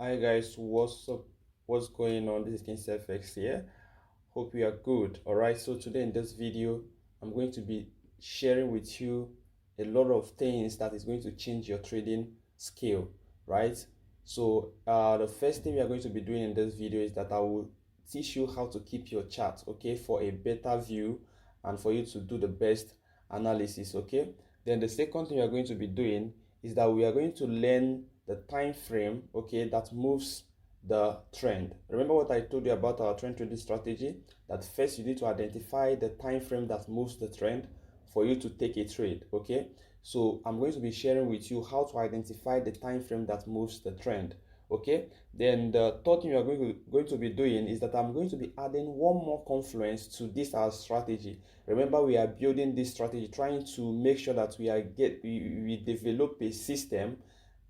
Hi guys, what's up? What's going on? This is Kingsley here. Hope you are good. All right. So today in this video, I'm going to be sharing with you a lot of things that is going to change your trading skill, right? So the first thing we are going to be doing in this video is that I will teach you how to keep your chart, okay, for a better view and for you to do the best analysis, okay. Then the second thing we are going to be doing is that we are going to learn the time frame, okay, that moves the trend. Remember what I told you about our trend trading strategy, that first you need to identify the time frame that moves the trend for you to take a trade, okay. So I'm going to be sharing with you how to identify the time frame that moves the trend, okay. Then the third thing we are going to be doing is that I'm going to be adding one more confluence to this our strategy. Remember, we are building this strategy trying to make sure that we develop a system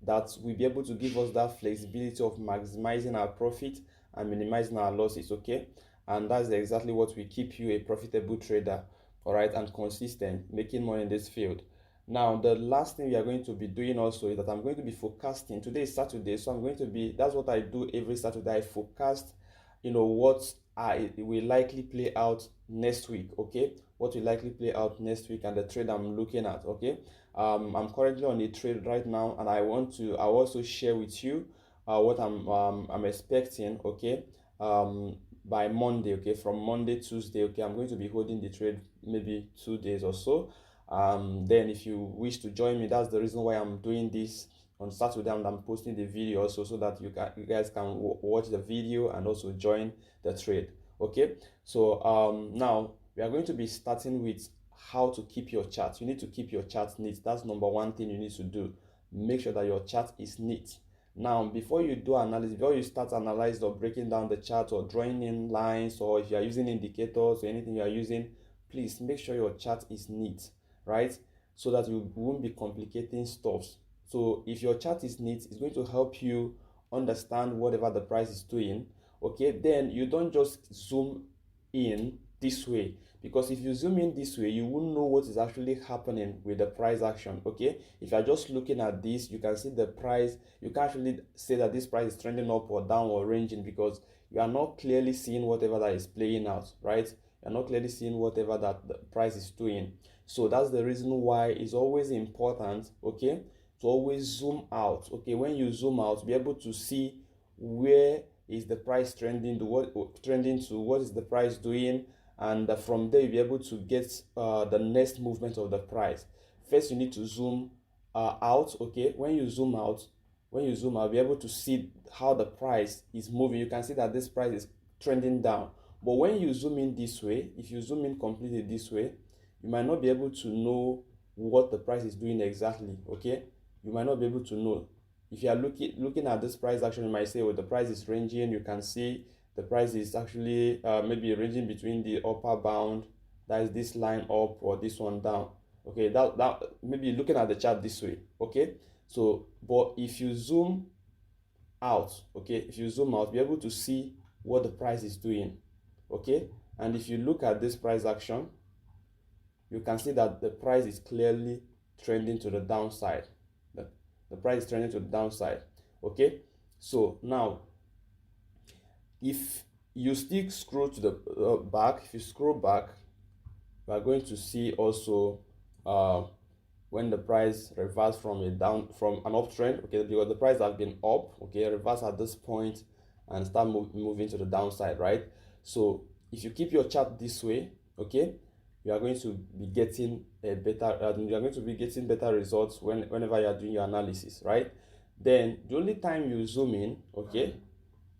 that will be able to give us that flexibility of maximizing our profit and minimizing our losses, okay. And that's exactly what will keep you a profitable trader, all right, and consistent, making money in this field. Now, the last thing we are going to be doing also is that I'm going to be forecasting. Today is Saturday, so I'm going to be, that's what I do every Saturday. I forecast, what I will likely play out next week, okay? What will likely play out next week and the trade I'm looking at, okay? I'm currently on a trade right now, and I also share with you what I'm expecting, okay? By Monday, okay? From Monday, Tuesday, okay? I'm going to be holding the trade maybe 2 days or so. Then if you wish to join me, that's the reason why I'm doing this on Saturday, and I'm posting the video also so that you guys can watch the video and also join the trade, okay. So now we are going to be starting with how to keep your chart. You need to keep your chart neat. That's number one thing you need to do. Make sure that your chart is neat. Now, before you do analysis, before you start analyzing or breaking down the chart or drawing in lines, or if you are using indicators or anything you are using, please make sure your chart is neat, right? So that you won't be complicating stuffs. So if your chart is neat, it's going to help you understand whatever the price is doing, okay. Then you don't just zoom in this way, because if you zoom in this way, you won't know what is actually happening with the price action, okay. If you're just looking at this, you can see the price. You can't actually say that this price is trending up or down or ranging, because you are not clearly seeing whatever that is playing out, right? You're not clearly seeing whatever that the price is doing. So that's the reason why it's always important, okay, to always zoom out, okay. When you zoom out, be able to see where is the price trending to, what is the price doing, and from there you'll be able to get the next movement of the price. First, you need to zoom out, okay. When you zoom out, be able to see how the price is moving. You can see that this price is trending down. But when you zoom in this way, if you zoom in completely this way, you might not be able to know what the price is doing exactly, okay. You might not be able to know. If you are looking at this price action, you might say, well, the price is ranging. You can see the price is actually maybe ranging between the upper bound, that is this line up, or this one down, okay. That maybe looking at the chart this way, okay. So but if you zoom out, okay, if you zoom out, be able to see what the price is doing, okay. And if you look at this price action, you can see that the price is clearly trending to the downside. The price is trending to the downside, okay. So now, if you still scroll to the back, if you scroll back, we are going to see also uh, when the price reverse from from an uptrend, okay, because the price has been up, okay, reverse at this point and start moving to the downside, right? So if you keep your chart this way, okay, you are going to be getting better results whenever you are doing your analysis, right? Then the only time you zoom in, okay,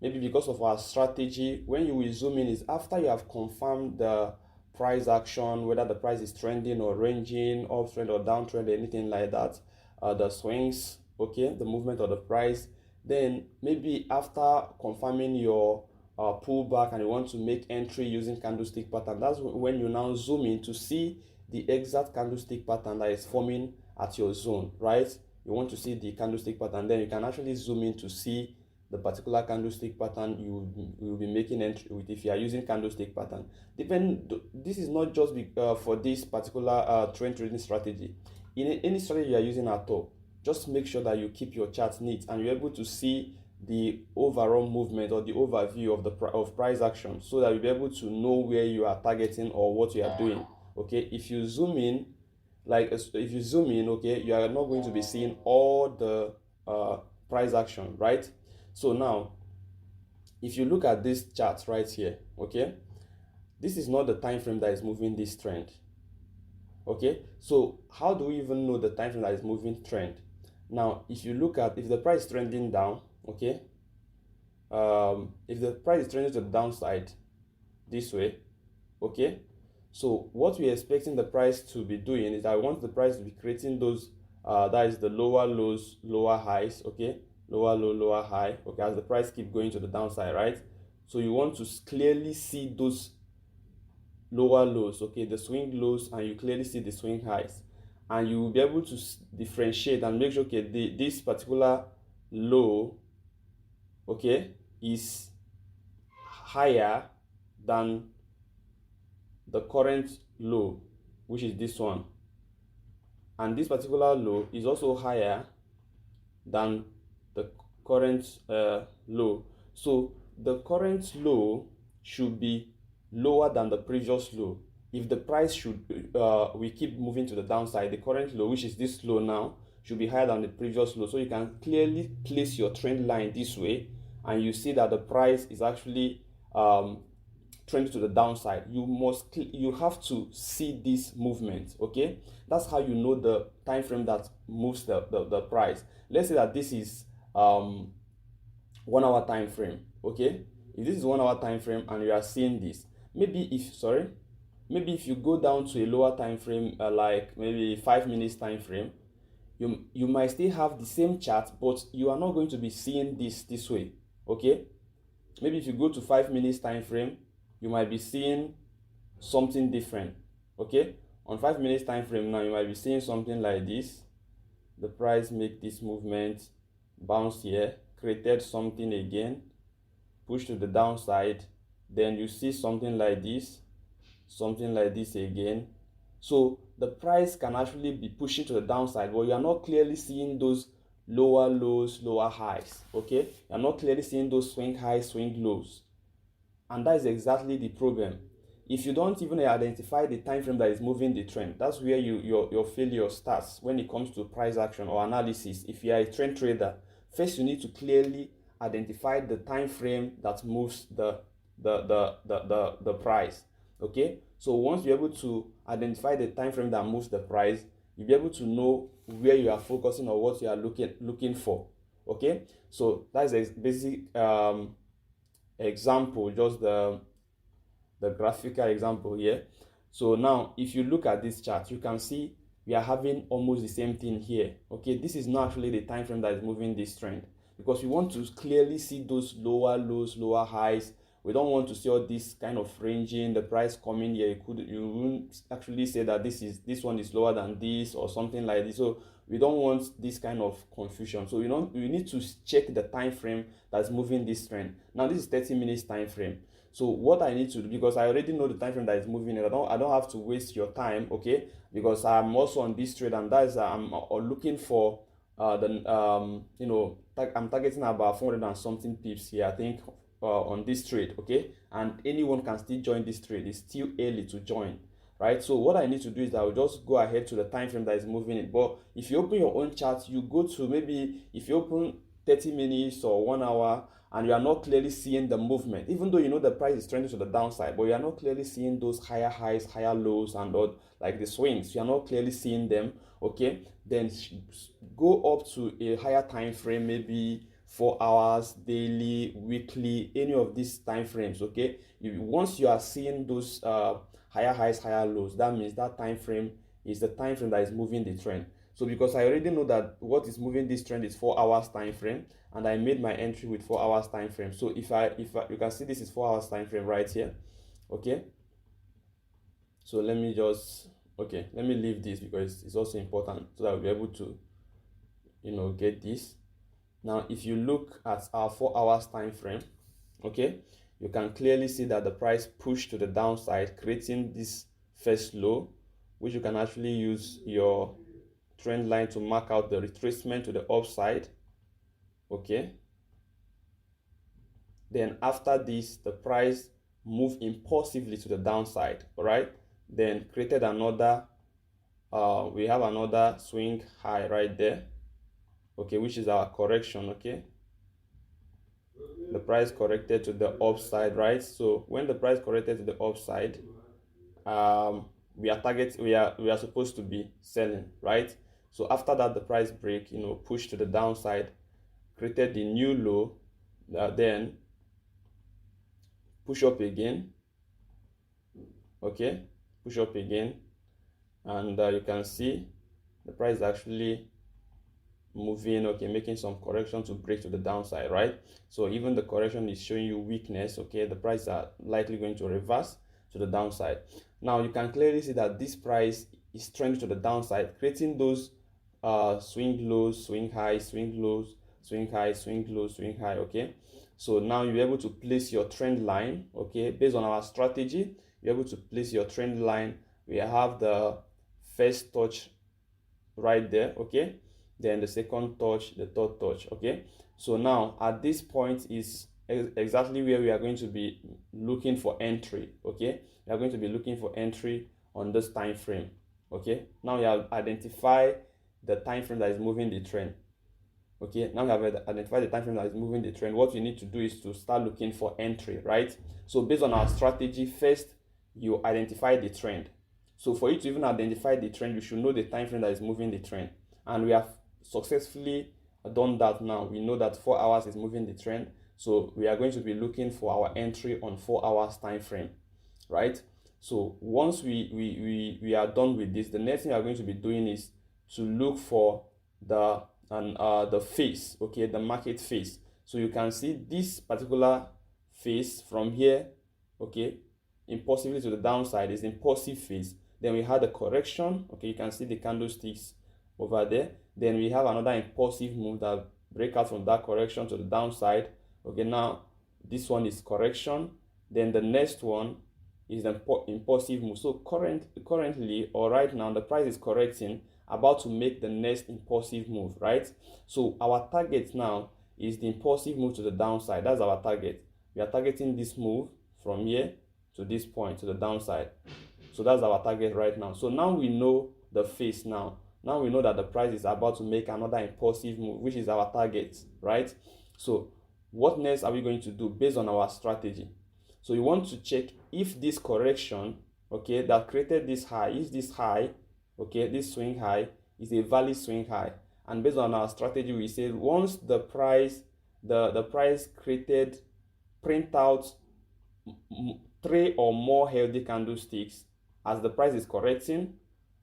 maybe because of our strategy, when you will zoom in is after you have confirmed the price action, whether the price is trending or ranging, uptrend or downtrend, anything like that, the swings, okay, the movement of the price. Then maybe after confirming your pullback and you want to make entry using candlestick pattern, that's when you now zoom in to see the exact candlestick pattern that is forming at your zone, right? You want to see the candlestick pattern, then you can actually zoom in to see the particular candlestick pattern you will be making entry with if you are using candlestick pattern. This is not just for this particular trend trading strategy. In any strategy you are using at all, just make sure that you keep your chart neat and you're able to see the overall movement or the overview of the price action, so that you'll be able to know where you are targeting or what you are doing. Okay, if you zoom in, okay, you are not going to be seeing all the price action, right? So now, if you look at this chart right here, okay, this is not the time frame that is moving this trend. Okay, so how do we even know the time frame that is moving trend? Now, if you look at, if the price is trending down, okay, if the price is trending to the downside this way, okay, so what we're expecting the price to be doing is, I want the price to be creating those that is the lower lows, lower highs, okay, lower low, lower high, okay, as the price keep going to the downside, right? So you want to clearly see those lower lows, okay, the swing lows, and you clearly see the swing highs, and you will be able to differentiate and make sure, okay, this particular low, okay, is higher than the current low, which is this one, and this particular low is also higher than the current low. So the current low should be lower than the previous low. If the price should we keep moving to the downside, the current low, which is this low now, should be higher than the previous low. So you can clearly place your trend line this way, and you see that the price is actually trend to the downside. You have to see this movement. Okay, that's how you know the time frame that moves the price. Let's say that this is 1 hour time frame. Okay, if this is 1 hour time frame and you are seeing this, maybe if you go down to a lower time frame, like maybe 5 minutes time frame, you might still have the same chart, but you are not going to be seeing this way. Okay, maybe if you go to 5 minutes time frame, you might be seeing something different. Okay, on 5 minutes time frame now, you might be seeing something like this. The price make this movement, bounce here, created something again, push to the downside, then you see something like this again. So the price can actually be pushing to the downside, but you are not clearly seeing those lower lows, lower highs. Okay, you are not clearly seeing those swing highs, swing lows, and that is exactly the problem. If you don't even identify the time frame that is moving the trend, that's where your failure starts when it comes to price action or analysis. If you are a trend trader, first you need to clearly identify the time frame that moves the price. Okay, so once you're able to identify the time frame that moves the price, you'll be able to know where you are focusing or what you are looking for. Okay, so that's a basic example, just the graphical example here. So now if you look at this chart, you can see we are having almost the same thing here. Okay, this is not actually the time frame that is moving this trend, because we want to clearly see those lower lows, lower highs. We don't want to see all this kind of ranging, the price coming here. You wouldn't actually say that this one is lower than this or something like this. So we don't want this kind of confusion. So we need to check the time frame that's moving this trend. Now this is 30 minutes time frame. So what I need to do, because I already know the time frame that is moving it, I don't have to waste your time. Okay, because I'm also on this trade, and that is I'm looking for I'm targeting about 400 and something pips here, I think, on this trade. Okay, and anyone can still join this trade. It's still early to join, right? So what I need to do is I will just go ahead to the time frame that is moving it. But if you open your own chart, you go to, maybe if you open 30 minutes or 1 hour, and you are not clearly seeing the movement, even though you know the price is trending to the downside, but you are not clearly seeing those higher highs, higher lows, and all, like the swings, you are not clearly seeing them. Okay, then go up to a higher time frame, maybe 4 hours, daily, weekly, any of these time frames. Okay, once you are seeing those higher highs, higher lows, that means that time frame is the time frame that is moving the trend. So because I already know that what is moving this trend is 4 hours time frame, and I made my entry with 4 hours time frame. So if you can see, this is 4 hours time frame right here. Okay, so let me leave this, because it's also important, so that we'll be able to get this. Now if you look at our 4 hours time frame, okay, you can clearly see that the price pushed to the downside, creating this first low, which you can actually use your trend line to mark out the retracement to the upside. Okay, Then after this, the price moved impulsively to the downside, all right? Then created another, we have another swing high right there, okay, which is our correction, okay? The price corrected to the upside, right? So when the price corrected to the upside, we are supposed to be selling, right? So after that, the price break, pushed to the downside, created the new low, then push up again, okay, push up again, and you can see the price actually moving, okay, making some correction to break to the downside, right? So even the correction is showing you weakness, okay, the price are likely going to reverse to the downside. Now you can clearly see that this price is trending to the downside, creating those swing lows, swing highs, swing lows, swing high, swing low, swing high, okay? So now you're able to place your trend line, okay? Based on our strategy, you're able to place your trend line. We have the first touch right there, okay? Then the second touch, the third touch, okay? So now at this point is exactly where we are going to be looking for entry, okay? We are going to be looking for entry on this time frame, okay? Now we have identified the time frame that is moving the trend. Okay, now we have identified the time frame that is moving the trend. What we need to do is to start looking for entry, right? So based on our strategy, first you identify the trend. So for you to even identify the trend, you should know the time frame that is moving the trend. And we have successfully done that now. We know that 4 hours is moving the trend. So we are going to be looking for our entry on 4 hours time frame, right? So once we are done with this, the next thing we are going to be doing is to look for the face, okay, the market face. So you can see this particular face from here, okay, impulsively to the downside is impulsive face. Then we had the correction, okay, you can see the candlesticks over there. Then we have another impulsive move that break out from that correction to the downside. Okay, now this one is correction. Then the next one is the impulsive move. So currently or right now the price is correcting, about to make the next impulsive move, right? So our target now is the impulsive move to the downside. That's our target. We are targeting this move from here to this point to the downside. So that's our target right now. So now we know the face now. Now we know that the price is about to make another impulsive move, which is our target, right? So what next are we going to do based on our strategy? So you want to check if this correction, okay, that created this high, is this high, okay, this swing high is a valid swing high. And based on our strategy, we say once the price, the price created, print out 3 or more healthy candlesticks as the price is correcting,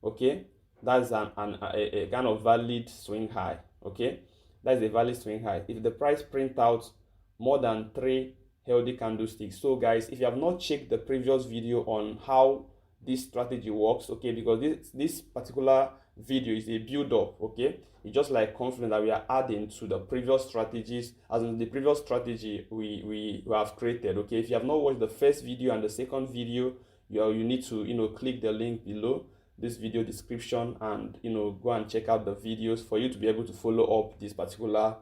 okay, that's a kind of valid swing high, okay, that's a valid swing high. If the price print out more than 3 healthy candlesticks. So guys, if you have not checked the previous video on how this strategy works, okay, because this particular video is a build up, okay, it's just like confluence that we are adding to the previous strategies, as in the previous strategy we have created, okay. If you have not watched the first video and the second video, you need to click the link below this video description and go and check out the videos for you to be able to follow up this particular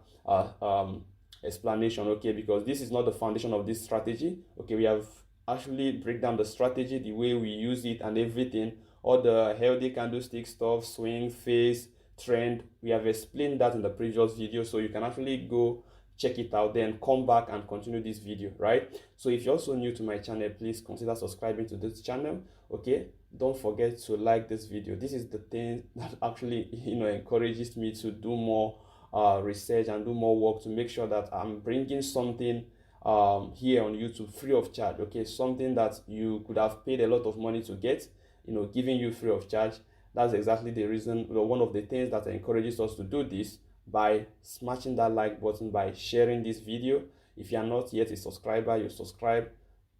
explanation, okay, because this is not the foundation of this strategy, okay. We have actually break down the strategy, the way we use it and everything, all the healthy candlestick stuff, swing, phase, trend, we have explained that in the previous video, so you can actually go check it out, then come back and continue this video, right? So if you're also new to my channel, please consider subscribing to this channel, okay. Don't forget to like this video. This is the thing that actually encourages me to do more research and do more work to make sure that I'm bringing something here on YouTube free of charge, okay, something that you could have paid a lot of money to get, giving you free of charge. That's exactly the reason, one of the things that encourages us to do this, by smashing that like button, by sharing this video. If you are not yet a subscriber, you subscribe,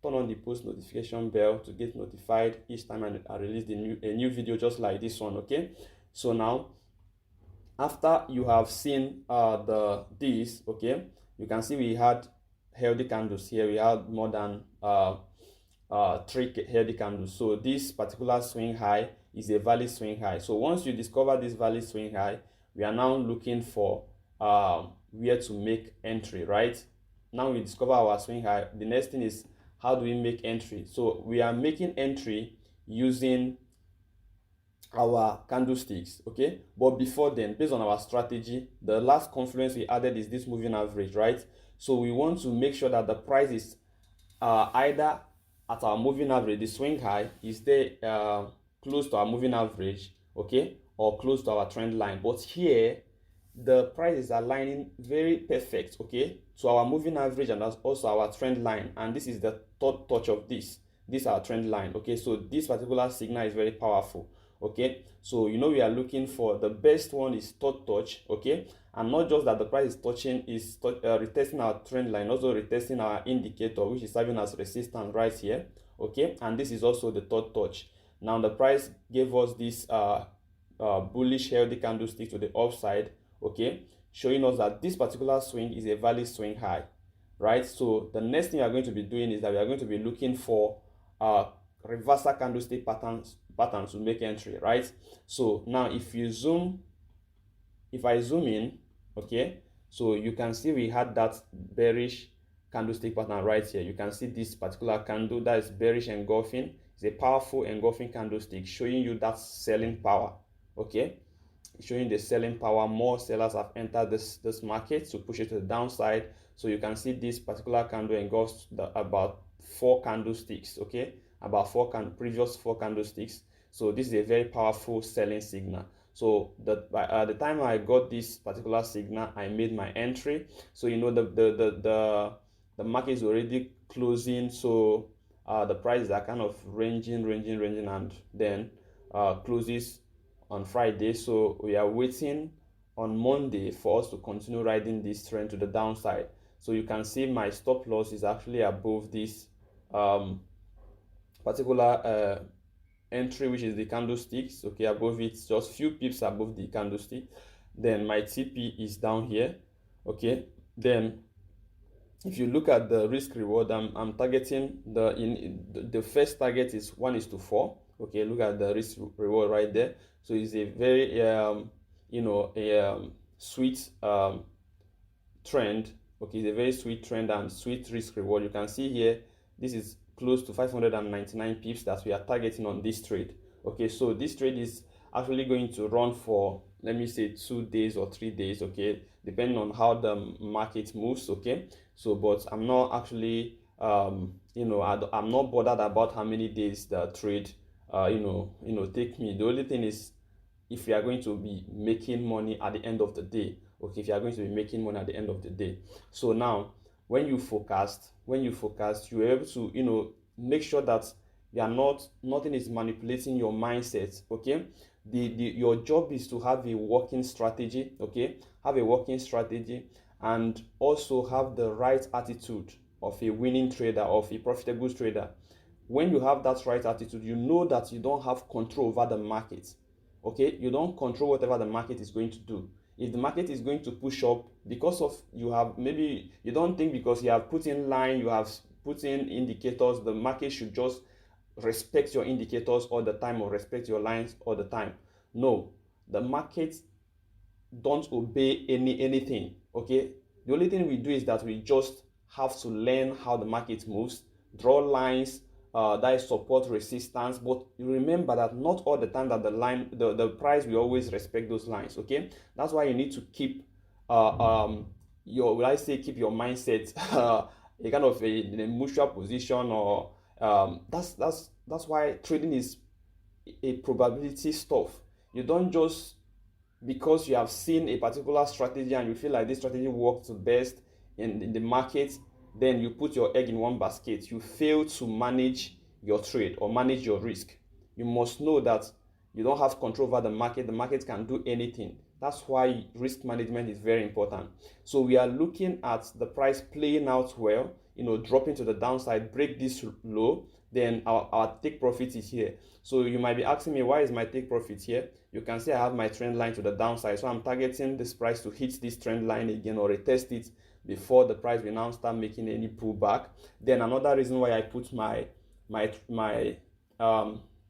turn on the post notification bell to get notified each time I release a new video just like this one, okay. So now after you have seen this, okay, you can see we had healthy candles here. We had more than 3 healthy candles. So this particular swing high is a valid swing high. So once you discover this valid swing high, we are now looking for where to make entry, right? now we discover our swing high. The next thing is, how do we make entry? So we are making entry using our candlesticks, okay? But before then, based on our strategy, the last confluence we added is this moving average, right? So we want to make sure that the price is either at our moving average, the swing high is there close to our moving average, okay, or close to our trend line. But here the price is aligning very perfect, okay, to our moving average and also our trend line, and this is the third touch of this is our trend line, okay. So this particular signal is very powerful, okay. So we are looking for the best one is third touch, okay, and not just that the price is touching, is retesting our trend line, also retesting our indicator, which is serving as resistance right here, okay. And this is also the third touch. Now the price gave us this bullish healthy candlestick to the upside, okay, showing us that this particular swing is a valid swing high, right? So the next thing we are going to be doing is that we are going to be looking for reversal candlestick patterns to make entry, right? So now if I zoom in, okay, so you can see we had that bearish candlestick pattern right here. You can see this particular candle that is bearish engulfing. It's a powerful engulfing candlestick showing you that selling power, okay, showing the selling power. More sellers have entered this market to push it to the downside. So you can see this particular candle engulfs about 4 candlesticks, okay, about previous 4 candlesticks. So this is a very powerful selling signal. So the time I got this particular signal, I made my entry. So the market is already closing, so the prices are kind of ranging, and then closes on Friday. So we are waiting on Monday for us to continue riding this trend to the downside. So you can see my stop loss is actually above this particular entry, which is the candlesticks, okay, above it, just few pips above the candlestick. Then my TP is down here, okay. Then if you look at the risk reward, I'm targeting the first target is 1:4, okay. Look at the risk reward right there. So it's a very sweet trend, okay. It's a very sweet trend and sweet risk reward. You can see here this is close to 599 pips that we are targeting on this trade, okay. So this trade is actually going to run for, let me say, 2 days or 3 days, okay, depending on how the market moves, okay. So but I'm not actually I'm not bothered about how many days the trade take me. The only thing is, if you are going to be making money at the end of the day, okay, if you are going to be making money at the end of the day. So now when you forecast, you're able to make sure that nothing is manipulating your mindset, okay. Your job is to have a working strategy, okay, have a working strategy, and also have the right attitude of a winning trader, of a profitable trader. When you have that right attitude, you know that you don't have control over the market, okay. You don't control whatever the market is going to do. If the market is going to push up, because of maybe you don't think because you have put in line, you have put in indicators, the market should just respect your indicators all the time or respect your lines all the time. No, the market don't obey anything, okay. The only thing we do is that we just have to learn how the market moves, draw lines that is support, resistance. But you remember that not all the time that the price will always respect those lines, okay. That's why you need to keep keep your mindset a kind of in a mutual position, or that's why trading is a probability stuff. You don't just, because you have seen a particular strategy and you feel like this strategy works best in the market, then you put your egg in one basket. You fail to manage your trade or manage your risk. You must know that you don't have control over the market. The market can do anything. That's why risk management is very important. So we are looking at the price playing out well, dropping to the downside, break this low, then our take profit is here. So you might be asking me, why is my take profit here? You can see I have my trend line to the downside. So I'm targeting this price to hit this trend line again or retest it before the price will now start making any pullback. Then another reason why I put my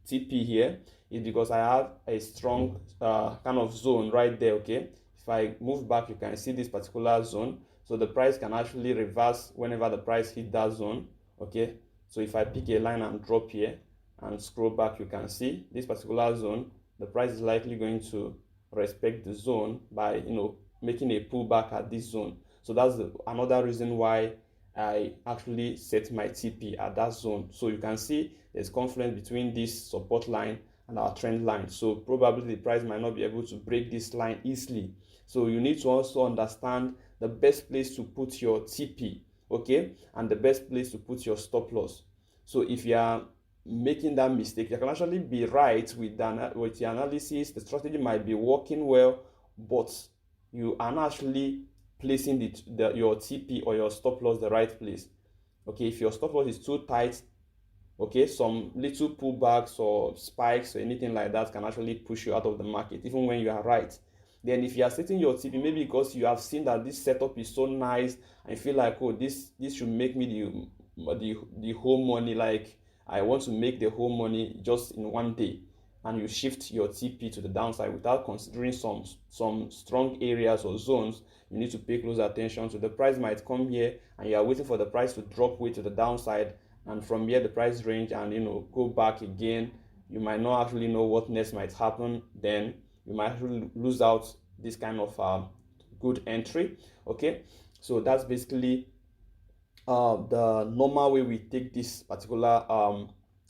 TP here is because I have a strong kind of zone right there, okay. If I move back, you can see this particular zone. So the price can actually reverse whenever the price hit that zone. Okay, so if I pick a line and drop here and scroll back, you can see this particular zone, the price is likely going to respect the zone by making a pullback at this zone. So that's another reason why I actually set my TP at that zone. So you can see there's confluence between this support line and our trend line. So probably the price might not be able to break this line easily. So you need to also understand the best place to put your TP, okay, and the best place to put your stop loss. So if you are making that mistake, you can actually be right with the analysis. The strategy might be working well, but you are not actually placing your TP or your stop loss the right place. Okay, if your stop loss is too tight, okay, some little pullbacks or spikes or anything like that can actually push you out of the market, even when you are right. Then if you are setting your TP, maybe because you have seen that this setup is so nice and you feel like, oh, this should make me the whole money, like I want to make the whole money just in one day, and you shift your TP to the downside without considering some strong areas or zones, you need to pay close attention to. The price might come here and you are waiting for the price to drop way to the downside, and from here the price range and go back again. You might not actually know what next might happen. Then you might actually lose out this kind of good entry. Okay, so that's basically the normal way we take this particular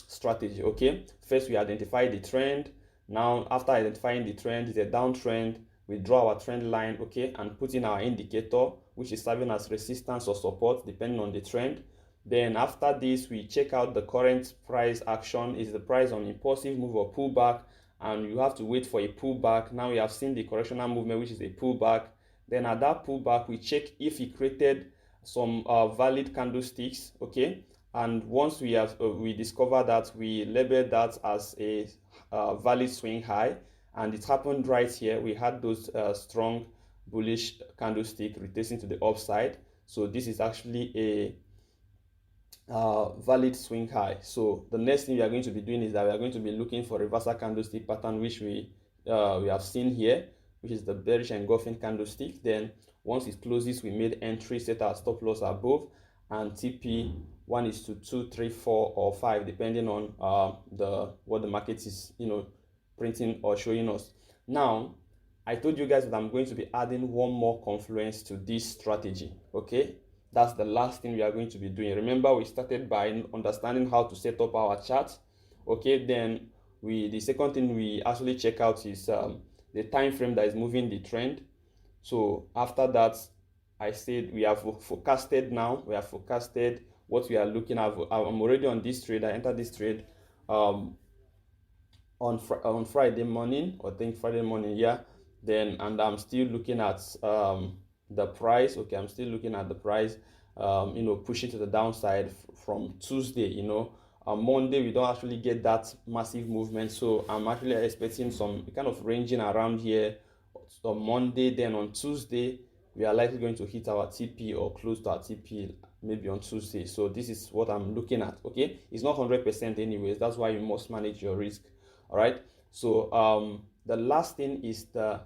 strategy. Okay, first we identify the trend. Now after identifying the trend, it's a downtrend, we draw our trend line, okay, and put in our indicator, which is serving as resistance or support depending on the trend. Then after this, we check out the current price action. Is the price on impulsive move or pullback? And you have to wait for a pullback. Now we have seen the correctional movement, which is a pullback. Then at that pullback, we check if it created some valid candlesticks, okay. And once we have we discover that, we label that as a valid swing high, and it happened right here. We had those strong bullish candlestick retracing to the upside. So this is actually a valid swing high. So the next thing we are going to be doing is that we are going to be looking for reversal candlestick pattern, which we have seen here, which is the bearish engulfing candlestick. Then once it closes, we made entry, set our stop loss above, and TP 1:2, 3, 4, or 5, depending on what the market is printing or showing us. Now I told you guys that I'm going to be adding one more confluence to this strategy. Okay, that's the last thing we are going to be doing. Remember, we started by understanding how to set up our chart. Okay, then the second thing we actually check out is the time frame that is moving the trend. So after that, I said we have forecasted. Now we have forecasted what we are looking at. I'm already on this trade. I entered this trade on Friday morning, or I think Friday morning, yeah. Then and I'm still looking at the price. Okay, I'm still looking at the price pushing to the downside from Tuesday. On Monday we don't actually get that massive movement, so I'm actually expecting some kind of ranging around here on Monday. Then on Tuesday we are likely going to hit our TP or close to our TP, maybe on Tuesday. So this is what I'm looking at. Okay, it's not 100% anyways. That's why you must manage your risk. All right, so the last thing is the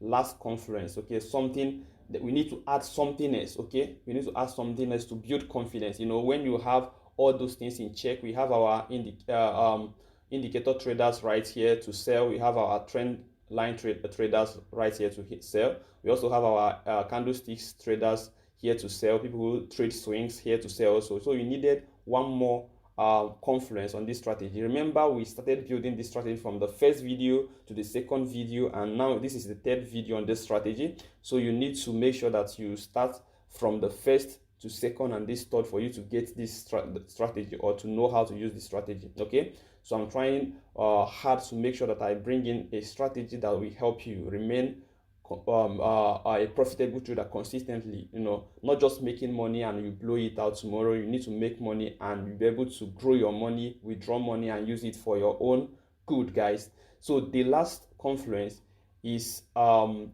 last confluence. Okay, something that we need to add something else. Okay, we need to add something else to build confidence. When you have all those things in check, we have our indicator traders right here to sell. We have our trend line traders right here to sell. We also have our candlesticks traders here to sell. People who trade swings here to sell also. So we needed one more confluence on this strategy. Remember, we started building this strategy from the first video to the second video, and now this is the third video on this strategy. So you need to make sure that you start from the first to second and this third for you to get this strategy, or to know how to use this strategy. Okay, so I'm trying hard to make sure that I bring in a strategy that will help you remain a profitable trader consistently. Not just making money and you blow it out tomorrow. You need to make money and be able to grow your money, withdraw money, and use it for your own good, guys. So the last confluence is we are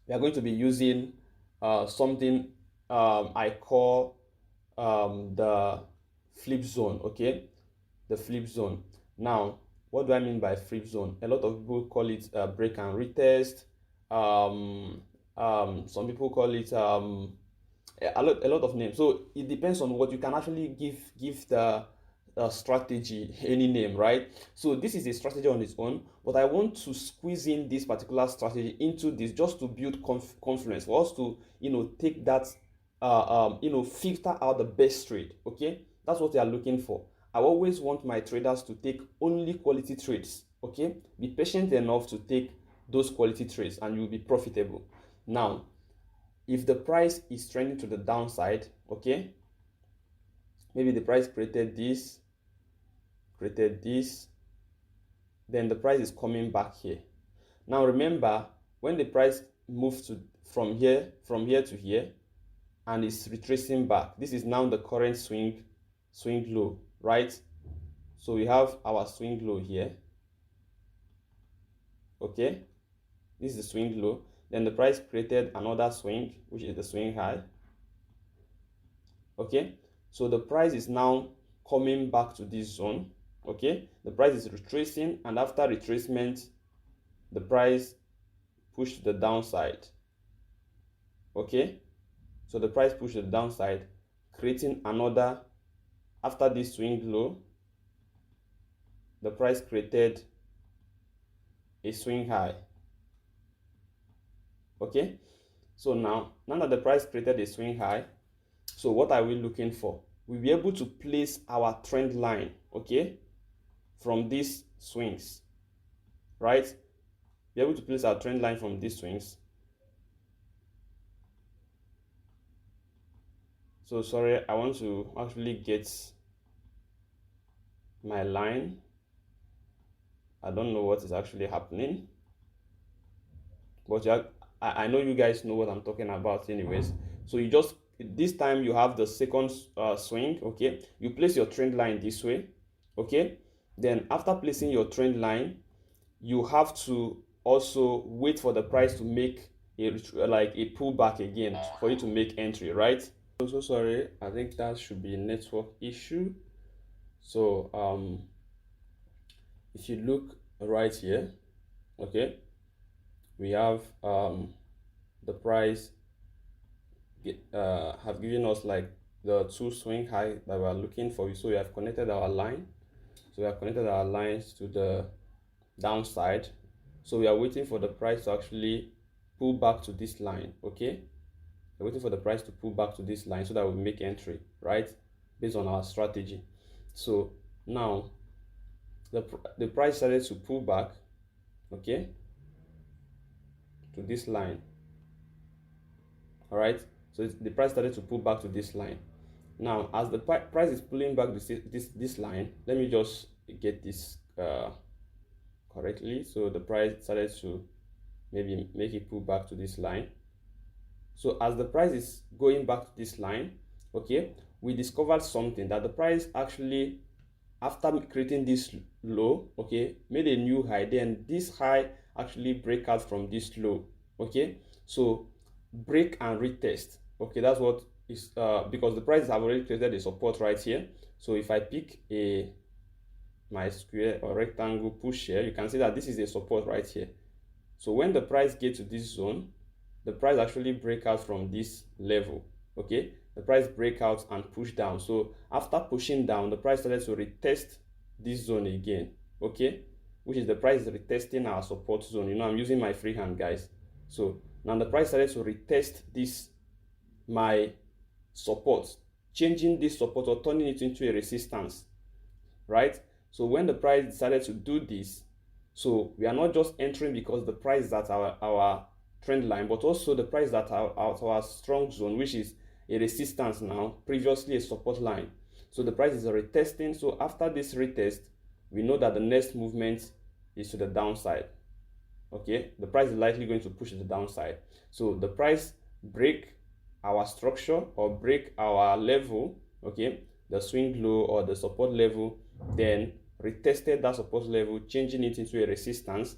going to be using something I call the flip zone. Okay, the flip zone. Now, what do I mean by flip zone? A lot of people call it break and retest. some people call it a lot of names. So it depends on what you can actually give the strategy any name, right? So this is a strategy on its own, but I want to squeeze in this particular strategy into this just to build confluence for us to take that filter out the best trade. Okay, that's what they are looking for. I always want my traders to take only quality trades. Okay, be patient enough to take those quality trades and you'll be profitable. Now, if the price is trending to the downside, okay, maybe the price created this, then the price is coming back here. Now remember, when the price moves to from here to here and is retracing back, this is now the current swing low, right? So we have our swing low here. Okay, this is the swing low. Then the price created another swing, which is the swing high. Okay, so the price is now coming back to this zone. Okay, the price is retracing, and after retracement the price pushed to the downside. Okay, so the price pushed to the downside, creating another. After this swing low, the price created a swing high. Okay, so now that the price created a swing high, so what are we looking for? We'll be able to place our trend line, okay, from these swings, right? Be able to place our trend line from these swings. So sorry, I want to actually get my line. I don't know what is actually happening, but I know you guys know what I'm talking about anyways. So you just, this time you have the second swing. Okay, you place your trend line this way. Okay, then after placing your trend line, you have to also wait for the price to make a pullback again for you to make entry, right? So sorry, I think that should be a network issue. So if you look right here, okay, we have the price have given us like the two swing high that we are looking for. So we have connected our line. So we have connected our lines to the downside. So we are waiting for the price to actually pull back to this line. Okay, we're waiting for the price to pull back to this line so that we make entry, right, based on our strategy. So now the price started to pull back, okay, to this line. All right, so the price started to pull back to this line. Now as the price is pulling back this line, let me just get this correctly. So the price started to maybe make it pull back to this line. So as the price is going back to this line, okay, we discovered something, that the price actually, after creating this low, okay, made a new high. Then this high actually break out from this low. Okay, so break and retest. Okay, that's what is because the prices have already created a support right here. So if I pick my square or rectangle, push here, you can see that this is a support right here. So when the price gets to this zone, the price actually break out from this level. Okay, the price break out and push down. So after pushing down, the price started to retest this zone again. Okay, which is the price retesting our support zone. You know, I'm using my free hand, guys. So now the price started to retest this, my support, changing this support or turning it into a resistance, right? So when the price decided to do this, so we are not just entering because the price is at our trend line, but also the price that are at our strong zone, which is a resistance now, previously a support line. So the price is retesting. So after this retest, we know that the next movement is to the downside. Okay, the price is likely going to push to the downside. So the price break our structure or break our level, okay, the swing low or the support level, then retested that support level, changing it into a resistance,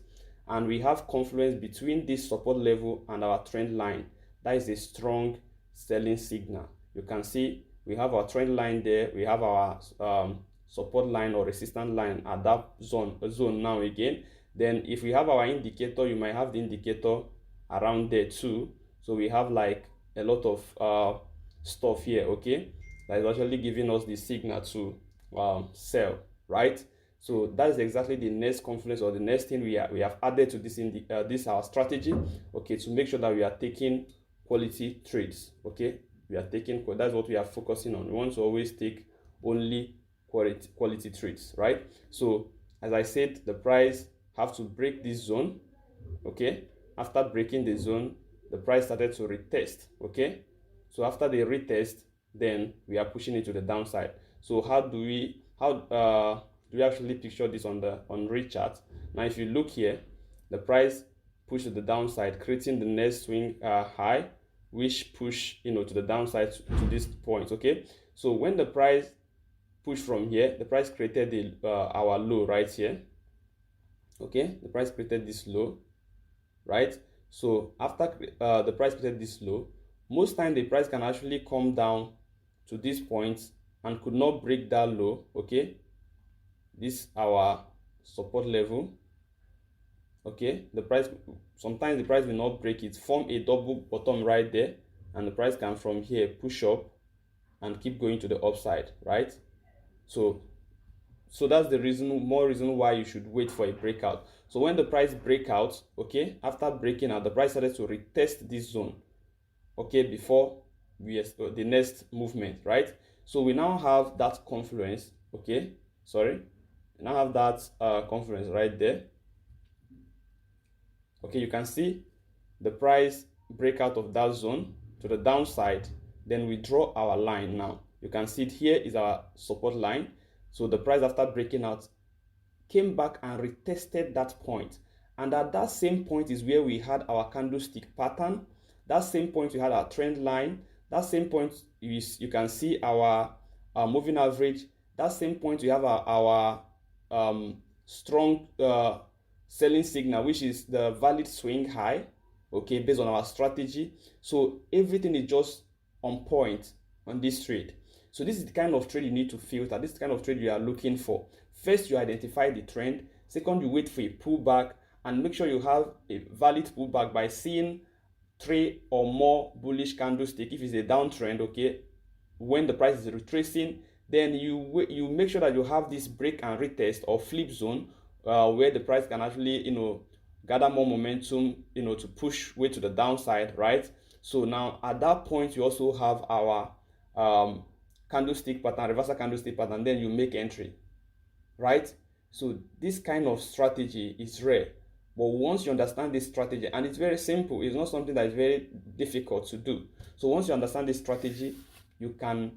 and we have confluence between this support level and our trend line. That is a strong selling signal. You can see we have our trend line there, we have our support line or resistance line at that zone now again. Then if we have our indicator, you might have the indicator around there too. So we have like a lot of stuff here, okay, that is actually giving us the signal to sell, right? So that is exactly the next confluence, or the next thing we have added to this in the this our strategy, okay, to make sure that we are taking quality trades, okay. We are taking, that's what we are focusing on. We want to always take only quality trades, right? So as I said, the price have to break this zone, okay. After breaking the zone, the price started to retest, okay. So after the retest, then we are pushing it to the downside. So how do we actually picture this on the rate chart? Now if you look here, the price pushed to the downside, creating the next swing high, which push to the downside to this point, okay. So when the price pushed from here, the price created the our low right here, okay. The price created this low, right? So after the price created this low, most time the price can actually come down to this point and could not break that low, okay. This our support level, okay. The price, sometimes the price will not break it, form a double bottom right there, and the price can from here push up and keep going to the upside, right? So that's the more reason why you should wait for a breakout. So when the price break out, okay, after breaking out, the price started to retest this zone, okay, before the next movement, right? So we now have that confluence, okay, sorry, we now have that confluence right there, okay. You can see the price break out of that zone to the downside, then we draw our line. Now you can see it here is our support line. So the price, after breaking out, came back and retested that point, and at that same point is where we had our candlestick pattern. That same point we had our trend line. That same point you can see our moving average. That same point we have our strong selling signal, which is the valid swing high, okay, based on our strategy. So everything is just on point on this trade. So this is the kind of trade you need to filter. This is the kind of trade you are looking for. First, you identify the trend. Second, you wait for a pullback, and make sure you have a valid pullback by seeing 3 or more bullish candlestick. If it's a downtrend, okay, when the price is retracing, then you make sure that you have this break and retest or flip zone where the price can actually gather more momentum to push way to the downside, right? So now at that point, you also have our candlestick pattern, reversal candlestick pattern, then you make entry, right? So this kind of strategy is rare, but once you understand this strategy, and it's very simple, it's not something that is very difficult to do. So once you understand this strategy, you can,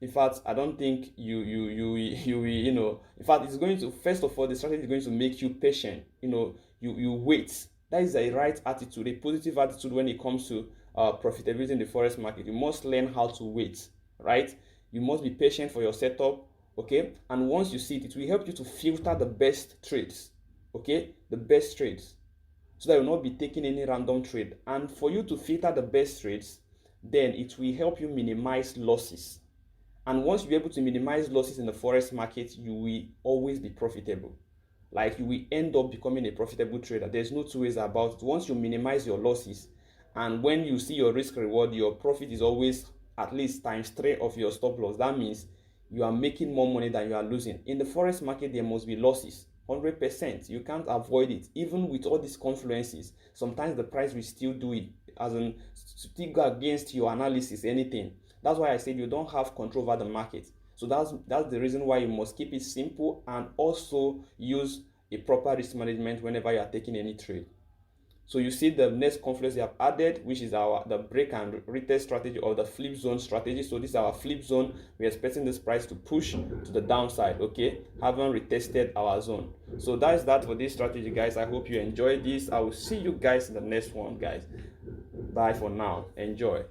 in fact, I don't think in fact, it's going to, first of all, the strategy is going to make you patient. You wait. That is a right attitude, a positive attitude when it comes to profitability in the forex market. You must learn how to wait, right? You must be patient for your setup, okay? And once you see it, it will help you to filter the best trades, okay? The best trades, so that you will not be taking any random trade. And for you to filter the best trades, then it will help you minimize losses. And once you're able to minimize losses in the forex market, you will always be profitable. Like, you will end up becoming a profitable trader. There's no two ways about it. Once you minimize your losses, and when you see your risk reward, your profit is always at least ×3 of your stop loss. That means you are making more money than you are losing. In the forex market, there must be losses, 100%. You can't avoid it. Even with all these confluences, sometimes the price will still do it, as in still go against your analysis, anything. That's why I said you don't have control over the market. So that's the reason why you must keep it simple, and also use a proper risk management whenever you are taking any trade. So you see the next confluence we have added, which is the break and retest strategy, or the flip zone strategy. So this is our flip zone. We're expecting this price to push to the downside, okay, haven't retested our zone. So that is that for this strategy, guys. I hope you enjoyed this. I will see you guys in the next one, guys. Bye for now. Enjoy.